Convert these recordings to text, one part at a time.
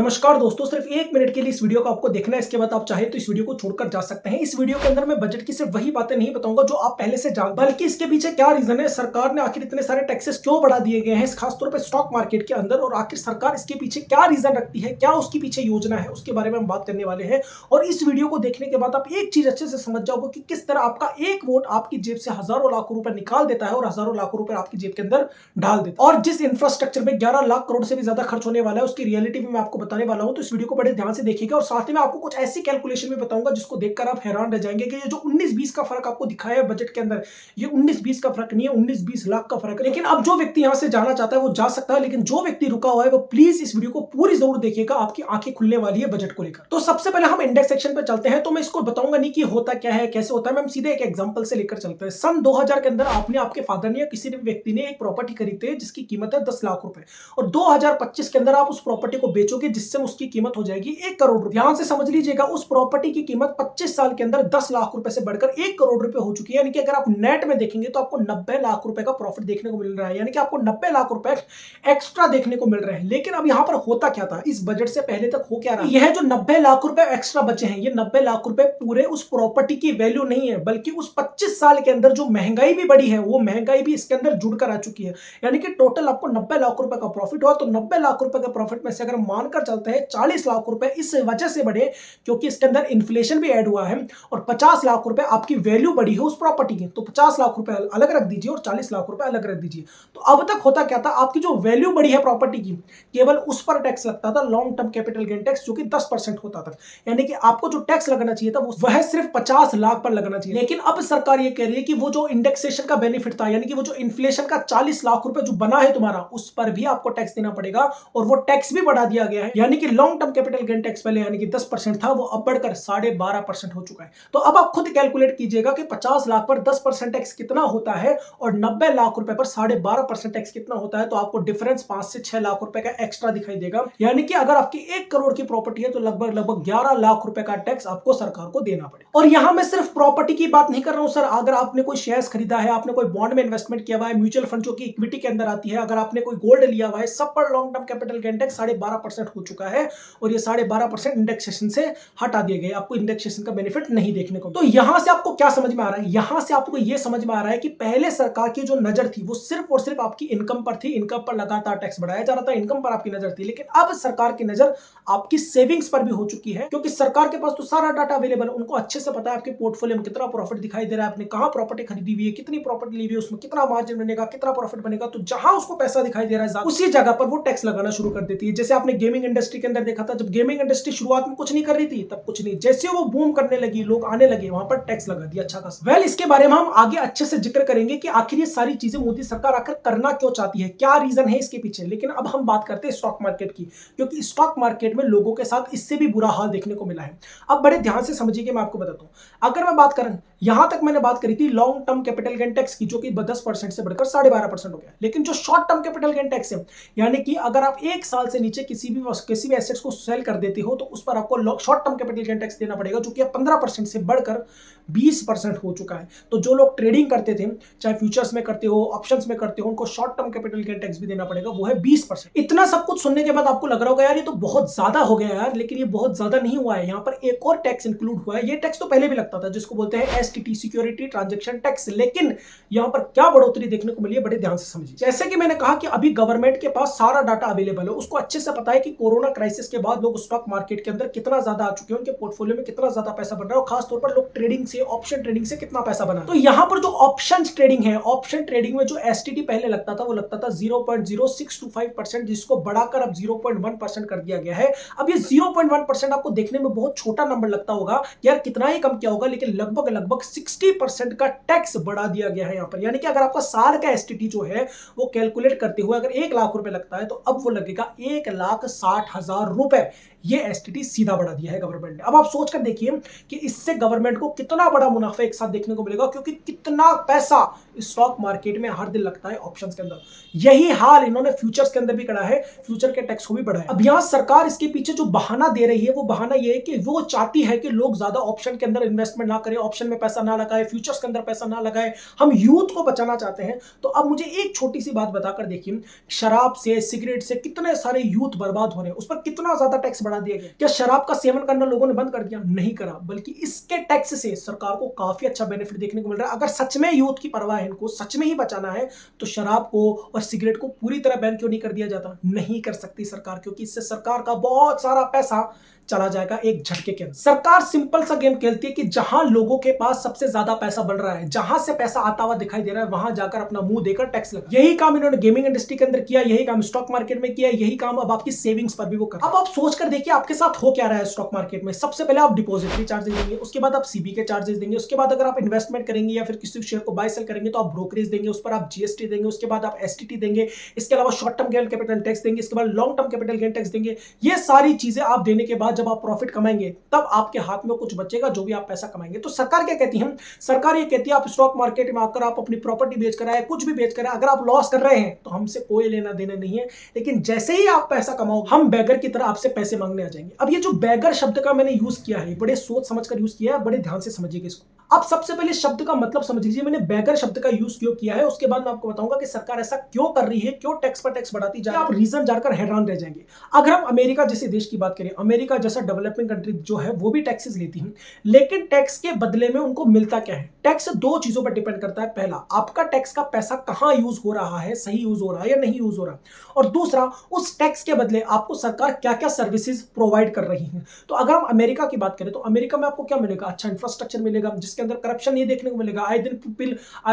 नमस्कार दोस्तों, सिर्फ 1 मिनट के लिए इस वीडियो को आपको देखना है। इसके बाद आप चाहे तो इस वीडियो को छोड़कर जा सकते हैं। इस वीडियो के अंदर मैं बजट की सिर्फ वही बातें नहीं बताऊंगा जो आप पहले से जान, बल्कि इसके पीछे क्या रीजन है, सरकार ने आखिर इतने सारे टैक्सेस क्यों बढ़ा दिए गए हैं खासतौर पर स्टॉक मार्केट के अंदर, और आखिर सरकार इसके पीछे क्या रीजन रखती है, क्या उसकी पीछे योजना है, उसके बारे में हम बात करने वाले हैं। और इस वीडियो को देखने के बाद आप एक चीज अच्छे से समझ जाओगे कि किस तरह आपका एक वोट आपकी जेब से हजारों लाखों रुपए निकाल देता है और हजारों लाखों रुपए आपकी जेब के अंदर डाल देता है। और जिस इंफ्रास्ट्रक्चर में 11 लाख करोड़ से भी ज्यादा खर्च होने वाला है उसकी रियलिटी भी मैं आपको बताने वाला हूं, तो इस वीडियो को बड़े ध्यान से देखिएगा। और साथ ही मैं आपको कुछ ऐसी कैलकुलेशन भी बताऊंगा जिसको देखकर आप हैरान रह जाएंगे कि ये जो 19-20 का फर्क आपको दिखाया है बजट के अंदर, ये 19-20 का फर्क नहीं है, 19-20 लाख का फर्क है। लेकिन अब जो व्यक्ति यहां से जाना चाहता है वो जा सकता है, लेकिन जो व्यक्ति रुका हुआ है वो प्लीज इस वीडियो को पूरी जरूर देखिएगा, आपकी आंखें खुलने वाली है बजट को लेकर। तो सबसे पहले हम इंडेक्स सेक्शन पे चलते हैं। तो मैं इसको बताऊंगा नहीं कि होता क्या है, कैसे होता है, मैं सीधे एक एग्जांपल से लेकर चलते हैं। सन 2000 के अंदर आपने, आपके फादर ने या किसी व्यक्ति ने एक प्रॉपर्टी खरीदते हैं जिसकी कीमत है 10 लाख रुपए, और 2025 के अंदर आप उस प्रॉपर्टी को बेचोगे जिससे उसकी कीमत हो जाएगी 1 करोड़ रुपए। ध्यान से समझ लीजिएगा, उस प्रॉपर्टी की कीमत 25 साल के अंदर 10 लाख रुपए से बढ़कर 1 करोड़ रुपए हो चुकी है। यानी कि अगर आप नेट में देखेंगे तो आपको 90 लाख रुपए का प्रॉफिट देखने को मिल रहा है, यानी कि आपको 90 लाख रुपए एक्स्ट्रा देखने को मिल रहे हैं। लेकिन अब यहां पर होता क्या था, इस बजट से पहले तक हो क्या रहा, यह जो 90 लाख रुपए एक्स्ट्रा बचे हैं, ये 90 लाख रुपए पूरे उस प्रॉपर्टी की वैल्यू नहीं है, बल्कि उस 25 साल के अंदर जो महंगाई भी बढ़ी है वो महंगाई भी इसके अंदर जुड़कर आ चुकी है। यानी कि टोटल आपको 90 लाख रुपए का प्रॉफिट हुआ, तो 90 लाख रुपए के प्रॉफिट में से अगर मानकर चलते हैं 40 लाख रुपए इस वजह से बढ़े क्योंकि इसके अंदर इन्फ्लेशन भी ऐड हुआ है, और 50 लाख रुपए आपकी वैल्यू बढ़ी है उस प्रॉपर्टी की, तो 50 लाख रुपए अलग रख दीजिए और 40 लाख रुपए अलग रख दीजिए। तो अब तक होता क्या था, आपकी जो वैल्यू बढ़ी है प्रॉपर्टी की, केवल उस पर टैक्स लगता था, long term capital gain tax, जो कि 10% होता था। यानी कि आपको जो टैक्स लगना चाहिए था वह सिर्फ 50 लाख पर लगना चाहिए। लेकिन अब सरकार ये कह रही है कि वो जो इंडेक्सेशन का बेनिफिट था, यानी कि वो जो इन्फ्लेशन का 40 लाख रुपए जो बना है तुम्हारा, उस पर भी आपको टैक्स देना पड़ेगा, और वो टैक्स भी बढ़ा दिया गया है। यानी कि long term capital gain tax पहले यानी कि 10% था, वो अब बढ़कर 12.5% हो चुका है। तो अब आप खुद कैलकुलेट कीजिएगा कि 50 लाख पर 10% टैक्स कितना होता है और 90 लाख रुपए पर 12.5% टैक्स कितना होता है। तो आपको डिफरेंस 5 से 6 लाख रुपए का एक्स्ट्रा दिखाई देगा। यानी कि अगर आपकी 1 करोड़ की प्रॉपर्टी है तो लगभग 11 लाख रुपए का टैक्स आपको सरकार को देना पड़ेगा। और यहां मैं सिर्फ प्रॉपर्टी की बात नहीं कर रहा हूं सर, अगर आपने कोई शेयर्स खरीदा है, आपने कोई बॉन्ड में इन्वेस्टमेंट किया हुआ है, म्यूचुअल फंड जो कि इक्विटी के अंदर आती है, अगर आपने कोई गोल्ड लिया हुआ है, सब पर long term capital gain tax 12.5% हो चुका है, और ये 12.5% इंडेक्सेशन से हटा दिए गए, आपको इंडेक्सेशन का बेनिफिट नहीं देखने को। तो यहां से आपको क्या समझ में आ रहा है, यहां से आपको यह समझ में आ रहा है कि पहले सरकार की जो नजर थी वो सिर्फ और सिर्फ आपकी इनकम पर थी, इनकम पर लगातार टैक्स बढ़ाया जा रहा था, इनकम पर आपकी नजर थी। लेकिन अब सरकार की नजर आपकी सेविंग्स पर भी हो चुकी है, क्योंकि सरकार के पास तो सारा डाटा अवेलेबल है, उनको अच्छे से पता है आपके पोर्टफोलियो में कितना प्रॉफिट दिखाई दे रहा है, आपने कहां प्रॉपर्टी खरीदी हुई है, कितनी प्रॉपर्टी ली हुई है, उसमें कितना मार्जिन बनेगा, कितना प्रॉफिट बनेगा। तो जहां उसको पैसा दिखाई दे रहा है उसी जगह पर वो टैक्स लगाना शुरू कर देती है। जैसे आपने गेमिंग इंडस्ट्री के अंदर देखा था, जब गेमिंग इंडस्ट्री शुरुआत में कुछ नहीं कर रही थी तब कुछ नहीं, जैसे वो बूम करने लगी, लोग आने लगे, वहां पर टैक्स लगा दिया अच्छा खासा। वेल, इसके बारे में हम आगे अच्छे से जिक्र करेंगे कि आखिर ये सारी चीजें मोदी सरकार आकर करना क्यों चाहती है, क्या रीजन है इसके पीछे। लेकिन अब हम बात करते हैं स्टॉक मार्केट की, क्योंकि स्टॉक मार्केट में लोगों के साथ इससे भी बुरा हाल देखने को मिला है। अब बड़े ध्यान से समझिए, मैं आपको बताता हूं। अगर मैं बात करूं, यहां तक मैंने बात करी थी long term capital gain tax की, जो कि 10% से बढ़कर 12.5% हो गया। लेकिन जो short term capital gain tax है, यानी कि अगर आप 1 साल से नीचे किसी भी एसेट्स को सेल कर देते हो तो उस पर आपको short term capital gain tax देना पड़ेगा, जो कि 15% से बढ़कर 20% हो चुका है। तो जो लोग ट्रेडिंग करते थे, चाहे फ्यूचर्स में करते हो, ऑप्शंस में करते हो, उनको short term capital gain tax भी देना पड़ेगा, वो है 20%। इतना सब कुछ सुनने के बाद आपको लग रहा होगा यार ये तो बहुत ज्यादा हो गया यार, लेकिन ये बहुत ज्यादा नहीं हुआ है। यहाँ पर एक और टैक्स इंक्लूड हुआ है। ये टैक्स तो पहले भी लगता था, जिसको बोलते हैं एसटीटी, सिक्योरिटी ट्रांजैक्शन टैक्स। लेकिन यहाँ पर क्या बढ़ोतरी देखने को मिली है, बड़े ध्यान से समझिए। जैसे कि मैंने कहा कि अभी गवर्नमेंट के पास सारा डाटा अवेलेबल है, उसको अच्छे से पता है कि कोरोना क्राइसिस के बाद लोग स्टॉक मार्केट के अंदर कितना ज्यादा आ चुके हैं, उनके पोर्टफोलियो में कितना ज्यादा पैसा बन रहा है, और खासतौर पर लोग ट्रेडिंग से, ऑप्शन ट्रेडिंग से कितना पैसा बना। तो यहाँ पर जो ऑप्शन ट्रेडिंग है, ऑप्शन ट्रेडिंग में जो एसटीटी पहले लगता था वो लगता था 0.0625%, जिसको बढ़ाकर अब 0.1% कर दिया गया है। अब ये 0.1% आपको देखने में बहुत छोटा नंबर लगता होगा, यार कितना ही कम क्या होगा, लेकिन लगभग 60% का टैक्स बढ़ा दिया गया है यहाँ पर। यानी कि अगर आपका साल का एसटीटी जो है वो कैलकुलेट करते हुए अगर 1 लाख रुपए लगता है तो अब वो लगेगा 1,60,000 रुपए। ये एसटीटी सीधा बढ़ा दिया है गवर्नमेंट ने। अब आप सोच कर देखिए कि इससे गवर्नमेंट को कितना बड़ा मुनाफा एक साथ देखने को मिलेगा, क्योंकि कितना पैसा स्टॉक मार्केट में हर दिन लगता है ऑप्शंस के अंदर। यही हाल इन्होंने फ्यूचर्स के अंदर भी करा है, फ्यूचर के टैक्स को भी बढ़ाया। अब यहां सरकार इसके पीछे जो बहाना दे रही है वो बहाना ये है कि वो चाहती है कि लोग ज्यादा ऑप्शन के अंदर इन्वेस्टमेंट ना करें, ऑप्शन में पैसा ना लगाए, फ्यूचर्स के अंदर पैसा ना लगाए, हम यूथ को बचाना चाहते हैं। तो अब मुझे एक छोटी सी बात बताकर देखिए, शराब से, सिगरेट से कितने सारे यूथ बर्बाद हो रहे हैं, उस पर कितना ज्यादा टैक्स बढ़ा दिया गया। क्या शराब का सेवन करना लोगों ने बंद कर दिया? नहीं करा, बल्कि इसके टैक्स से सरकार को काफी अच्छा बेनिफिट देखने को मिल रहा है। अगर सच में यूथ की परवाह है, इनको सच में ही बचाना है, तो शराब को और सिगरेट को पूरी तरह बैन क्यों नहीं कर दिया जाता? नहीं कर सकती सरकार, क्योंकि इससे सरकार का बहुत सारा पैसा चला जाएगा एक झटके के अंदर। सरकार सिंपल सा गेम खेलती है कि जहां लोगों के पास सबसे ज्यादा पैसा बढ़ रहा है, जहां से पैसा आता हुआ दिखाई दे रहा है, वहां जाकर अपना मुंह देकर टैक्स लगा। यही काम इन्होंने गेमिंग इंडस्ट्री के अंदर किया, यही काम स्टॉक मार्केट में किया, यही काम अब आपकी सेविंग्स पर भी वो कर। अब आप सोच कर देखिए आपके साथ हो क्या रहा है स्टॉक मार्केट में। सबसे पहले आप डिपॉजिटरी चार्जेस देंगे, उसके बाद आप सीबी के चार्जेस देंगे, उसके बाद अगर आप इन्वेस्टमेंट करेंगे या फिर किसी शेयर को बाय सेल करेंगे तो आप ब्रोकरेज देंगे, उस पर आप जीएसटी देंगे, उसके बाद आप एसटीटी देंगे, इसके अलावा short term gain capital tax देंगे, इसके बाद long term capital gain tax देंगे। ये सारी चीजें आप देने के बाद जब आप प्रॉफिट कमाएंगे तब आपके हाथ में कुछ बचेगा, जो भी आप पैसा कमाएंगे। तो सरकार क्या कहती है? सरकार ये कहती है आप स्टॉक मार्केट में आकर आप अपनी प्रॉपर्टी बेच कर आए, कुछ भी बेच कर आए, अगर आप लॉस कर रहे हैं तो हमसे कोई लेना देना नहीं है, लेकिन जैसे ही आप पैसा कमाओगे हम बैगर की तरह आपसे पैसे मांगने आ जाएंगे। अब ये जो बैगर शब्द का मैंने यूज किया है, बड़े सोच समझकर यूज किया है, बड़े ध्यान से समझिएगा इसको। अब सबसे पहले शब्द का मतलब समझ लीजिए, मैंने बैगर शब्द का यूज क्यों किया है, उसके बाद मैं आपको बताऊंगा कि सरकार ऐसा क्यों कर रही है, क्यों टैक्स पर टैक्स बढ़ाती जा रही है। आप रीजन जानकर हैरान रह जाएंगे। अगर हम अमेरिका जैसे देश की बात करें, अमेरिका जैसा डेवलपिंग कंट्री जो है वो भी टैक्सेस लेती है, लेकिन टैक्स के बदले में उनको मिलता क्या है? टैक्स दो चीजों पर डिपेंड करता है। पहला, आपका टैक्स का पैसा कहां यूज हो रहा है, सही यूज हो रहा है या नहीं यूज हो रहा, और दूसरा, उस टैक्स के बदले आपको सरकार क्या क्या सर्विसेज प्रोवाइड कर रही है। तो अगर हम अमेरिका की बात करें तो अमेरिका में आपको क्या मिलेगा? अच्छा इंफ्रास्ट्रक्चर मिलेगा जिसके अंदर करप्शन नहीं देखने को मिलेगा, आए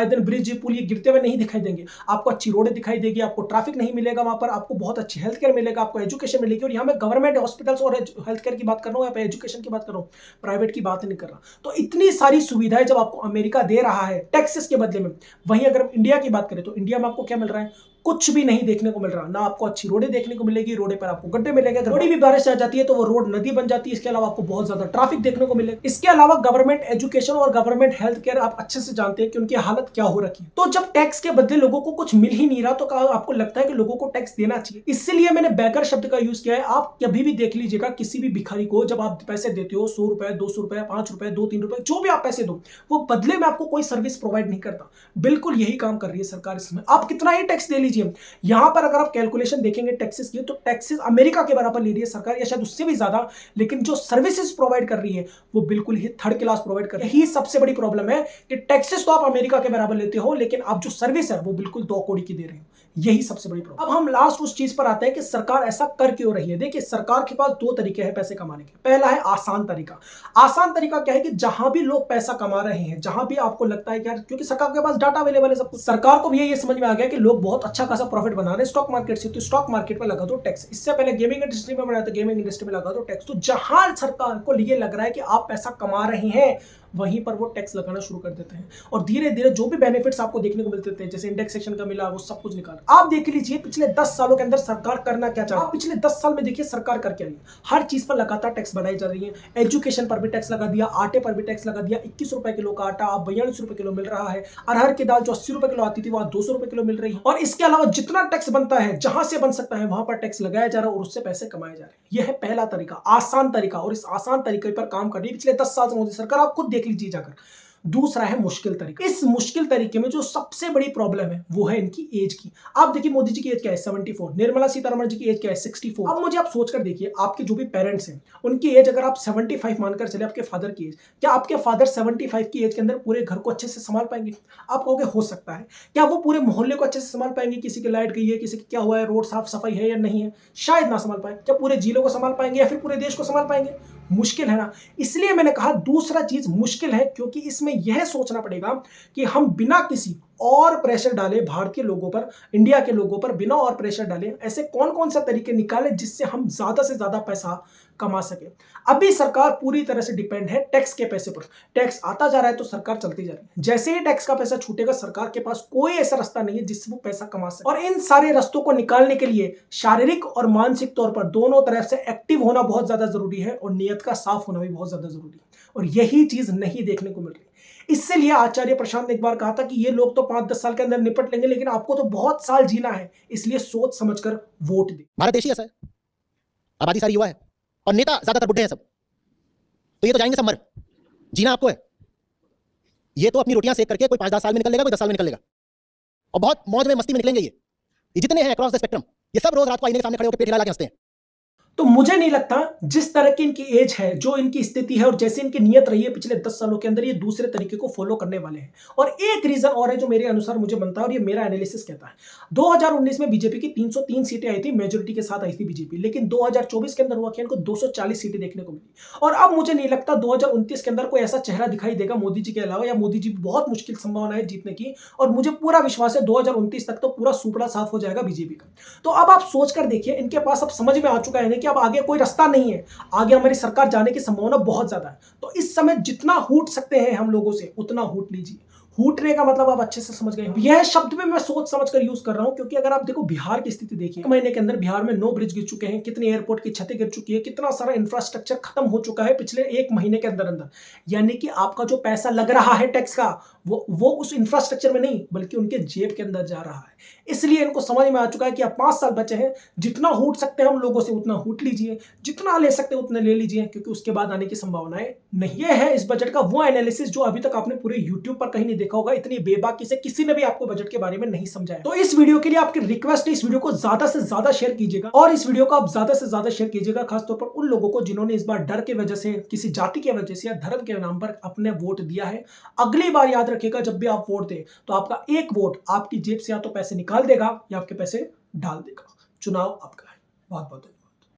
दिन ब्रिज पुल ये गिरते हुए नहीं दिखाई देंगे, आपको अच्छी रोडें दिखाई देगी, आपको ट्रैफिक नहीं मिलेगा वहां पर, आपको बहुत अच्छी हेल्थ केयर मिलेगा, आपको एजुकेशन मिलेगी। और यहाँ मैं गवर्नमेंट हॉस्पिटल्स और हेल्थ केयर की बात कर रहा हूँ, यहाँ पे एजुकेशन की बात कर रहा हूँ, प्राइवेट की बात नहीं कर रहा। तो इतनी सारी सुविधाएं जब आपको अमेरिका दे रहा है टैक्सेस के बदले में, वहीं अगर हम इंडिया की बात करें तो इंडिया में आपको क्या मिल रहा है? कुछ भी नहीं देखने को मिल रहा। ना आपको अच्छी रोडें देखने को मिलेगी, रोडे पर आपको गड्ढे मिलेंगे, थोड़ी भी बारिश आ जाती है तो वो रोड नदी बन जाती है। इसके अलावा आपको बहुत ज्यादा ट्रैफिक देखने को मिलेगा। इसके अलावा गवर्नमेंट एजुकेशन और गवर्नमेंट हेल्थ केयर आप अच्छे से जानते हैं कि उनकी हालत क्या हो रखी है। तो जब टैक्स के बदले लोगों को कुछ मिल ही नहीं रहा तो आपको लगता है कि लोगों को टैक्स देना चाहिए। इसलिए मैंने बैगर शब्द का यूज किया है। आप कभी भी देख लीजिएगा किसी भी भिखारी को जब आप पैसे देते हो, 100 रुपए, 200 रुपए, 5 रुपए, 2-3 रुपए, जो भी आप पैसे दो, वो बदले में आपको कोई सर्विस प्रोवाइड नहीं करता। बिल्कुल यही काम कर रही है सरकार इसमें। आप कितना ही टैक्स दे लीजिए, यहां पर अगर आप कैलकुलेशन देखेंगे टैक्सेस की तो टैक्सेस अमेरिका के बराबर ले रही है सरकार, या शायद उससे भी ज्यादा, लेकिन जो सर्विसेज प्रोवाइड कर रही है वो बिल्कुल ही थर्ड क्लास प्रोवाइड कर रही है। यही सबसे बड़ी प्रॉब्लम है कि टैक्सेस तो आप अमेरिका के बराबर लेते हो, लेकिन आप जो सर्विस है वो बिल्कुल 2 कौड़ी की दे रहे हो। यही सबसे बड़ी प्रॉब्लम। अब हम लास्ट उस चीज पर आते हैं कि सरकार ऐसा कर क्यों रही है। देखिए, सरकार के पास 2 तरीके हैं पैसे कमाने के। पहला है आसान तरीका। आसान तरीका क्या है कि जहां भी लोग पैसा कमा रहे हैं, जहां भी आपको लगता है कि यार, क्योंकि सरकार के पास डाटा अवेलेबल है सब कुछ, सरकार को भी ये समझ में आ गया कि लोग बहुत अच्छा खासा प्रॉफिट बना रहे हैं स्टॉक मार्केट से, तो स्टॉक मार्केट पर लगा दो टैक्स। इससे पहले गेमिंग इंडस्ट्री में बनाया तो गेमिंग इंडस्ट्री में लगा दो टैक्स। तो जहां सरकार को ये लग रहा है कि आप पैसा कमा रहे हैं, वहीं पर वो टैक्स लगाना शुरू कर देते हैं, और धीरे धीरे जो भी बेनिफिट्स आपको देखने को मिलते थे, जैसे इंडेक्सेशन का मिला, वो सब कुछ निकाल। आप देख लीजिए पिछले 10 सालों के अंदर सरकार करना क्या चाह रही है। पिछले 10 साल में देखिए सरकार कर क्या रही है। हर चीज पर लगातार टैक्स बढ़ाई जा रही है। एजुकेशन पर भी टैक्स लगा दिया, आटे पर भी टैक्स लगा दिया। 21 रुपए किलो का आटा अब 42 रुपए किलो मिल रहा है। अरहर की दाल जो 80 रुपए किलो आती थी वहां 200 रुपए किलो मिल रही है। और इसके अलावा जितना टैक्स बनता है, जहां से बन सकता है वहां पर टैक्स लगाया जा रहा है और उससे पैसे कमाए जा रहे हैं। यह है पहला तरीका, आसान तरीका, और इस आसान तरीके पर काम कर रही है पिछले 10 साल से मोदी सरकार। आप खुद देख लीजिए जाकर। दूसरा है मुश्किल तरीका। इस मुश्किल तरीके में जो सबसे बड़ी प्रॉब्लम है वो है इनकी एज की। आप देखिए मोदी जी की एज क्या है, 74। निर्मला सीतारमण जी की एज क्या है, 64। अब मुझे आप सोचकर देखिए, आपके जो भी पेरेंट्स हैं उनकी एज अगर आप 75 मानकर चले, आपके फादर की एज, क्या आपके फादर 75 की एज के अंदर पूरे घर को अच्छे से संभाल पाएंगे? आप कहोगे हो सकता है। क्या वो पूरे मोहल्ले को अच्छे से संभाल पाएंगे? किसी की लाइट गई है, किसी की क्या हुआ है, रोड साफ सफाई है या नहीं है, शायद ना संभाल पाए। क्या पूरे जिलों को संभाल पाएंगे या फिर पूरे देश को संभाल पाएंगे? मुश्किल है ना। इसलिए मैंने कहा दूसरा चीज मुश्किल है, क्योंकि इसमें यह सोचना पड़ेगा कि हम बिना किसी और प्रेशर डाले भारतीय लोगों पर, इंडिया के लोगों पर, बिना और प्रेशर डाले ऐसे कौन कौन से तरीके निकाले जिससे हम ज्यादा से ज्यादा पैसा कमा सके। अभी सरकार पूरी तरह से डिपेंड है टैक्स के पैसे पर। टैक्स आता जा रहा है तो सरकार चलती जा रही है। जैसे ही टैक्स का पैसा छूटेगा, सरकार के पास कोई ऐसा रास्ता नहीं है जिससे वो पैसा कमा सके। और इन सारे रास्तों को निकालने के लिए शारीरिक और मानसिक तौर पर दोनों तरफ से एक्टिव होना बहुत ज्यादा जरूरी है और नियत का साफ होना भी बहुत ज्यादा जरूरी है। और यही चीज नहीं देखने को मिल रही। इसलिए आचार्य प्रशांत ने एक बार कहा था कि ये लोग तो 5-10 साल के अंदर निपट लेंगे, लेकिन आपको तो बहुत साल जीना है, इसलिए सोच समझकर वोट दे। भारत देश ही ऐसा है, आबादी सारी युवा है और नेता ज्यादातर बुढ़े हैं सब, तो ये तो जाएंगे सब मर, जीना आपको है। ये तो अपनी रोटियां सेक करके कोई 5-10 साल में निकल लेगा, कोई 10 साल में निकल लेगा और बहुत मौज में मस्ती में निकलेंगे। ये जितने हैं अक्रॉस द स्पेक्ट्रम, ये सब रोज रात को आईने के सामने खड़े होकर पेट हिला के हंसते हैं। तो मुझे नहीं लगता जिस तरह की इनकी एज है, जो इनकी स्थिति है और जैसे इनकी नियत रही है पिछले 10 सालों के अंदर, ये दूसरे तरीके को फॉलो करने वाले हैं। और एक रीजन और है जो मेरे अनुसार मुझे बनता है और ये मेरा एनालिसिस कहता है। 2019 में बीजेपी की 303 सीटें आई थी, मेजोरिटी के साथ आई थी बीजेपी, लेकिन 2024 के अंदर हुआ कि इनको 240 सीटें देखने को मिली। और अब मुझे नहीं लगता 2029 के अंदर कोई ऐसा चेहरा दिखाई देगा मोदी जी के अलावा, या मोदी जी बहुत मुश्किल संभावना है जीतने की। और मुझे पूरा विश्वास है 2029 तक तो पूरा सुपड़ा साफ हो जाएगा बीजेपी का। तो अब आप सोच कर देखिए, इनके पास अब समझ में आ चुका है कि अब आगे कोई रास्ता नहीं है, आगे हमारी सरकार जाने की संभावना बहुत ज्यादा है। तो इस समय जितना हूट सकते हैं हम लोगों से उतना हूट लीजिए। हूटने का मतलब आप अच्छे से समझ गए। यह शब्द भी मैं सोच समझ कर यूज कर रहा हूं, क्योंकि अगर आप देखो बिहार की स्थिति देखिए, एक महीने के अंदर बिहार में 9 ब्रिज गिर चुके हैं, कितने एयरपोर्ट की छतें गिर चुकी है, कितना सारा इंफ्रास्ट्रक्चर खत्म हो चुका है पिछले एक महीने के अंदर अंदर। यानी कि आपका जो पैसा लग रहा है टैक्स का, वो उस इंफ्रास्ट्रक्चर में नहीं बल्कि उनके जेब के अंदर जा रहा है। इसलिए इनको समझ में आ चुका है कि अब 5 साल बचे हैं, जितना हूट सकते हैं हम लोगों से उतना हूट लीजिए, जितना ले सकते हैं उतना ले लीजिए, क्योंकि उसके बाद आने की संभावनाएं नहीं। ये है इस बजट का वो एनालिसिस जो अभी तक आपने पूरे यूट्यूब पर कहीं नहीं देखा होगा। इतनी बेबाकी से किसी ने भी आपको बजट के बारे में नहीं समझाया। तो इस वीडियो के लिए आपकी रिक्वेस्ट है, इस वीडियो को ज्यादा से ज्यादा शेयर कीजिएगा, और इस वीडियो को आप ज्यादा से ज्यादा शेयर कीजिएगा खासतौर पर उन लोगों को जिन्होंने इस बार डर की वजह से, किसी जाति की वजह से या धर्म के नाम पर अपने वोट दिया है। अगली बार याद रखिएगा, जब भी आप वोट दें तो आपका एक वोट आपकी जेब से या तो पैसे निकाल देगा या आपके पैसे डाल देगा। चुनाव आपका है। बहुत बहुत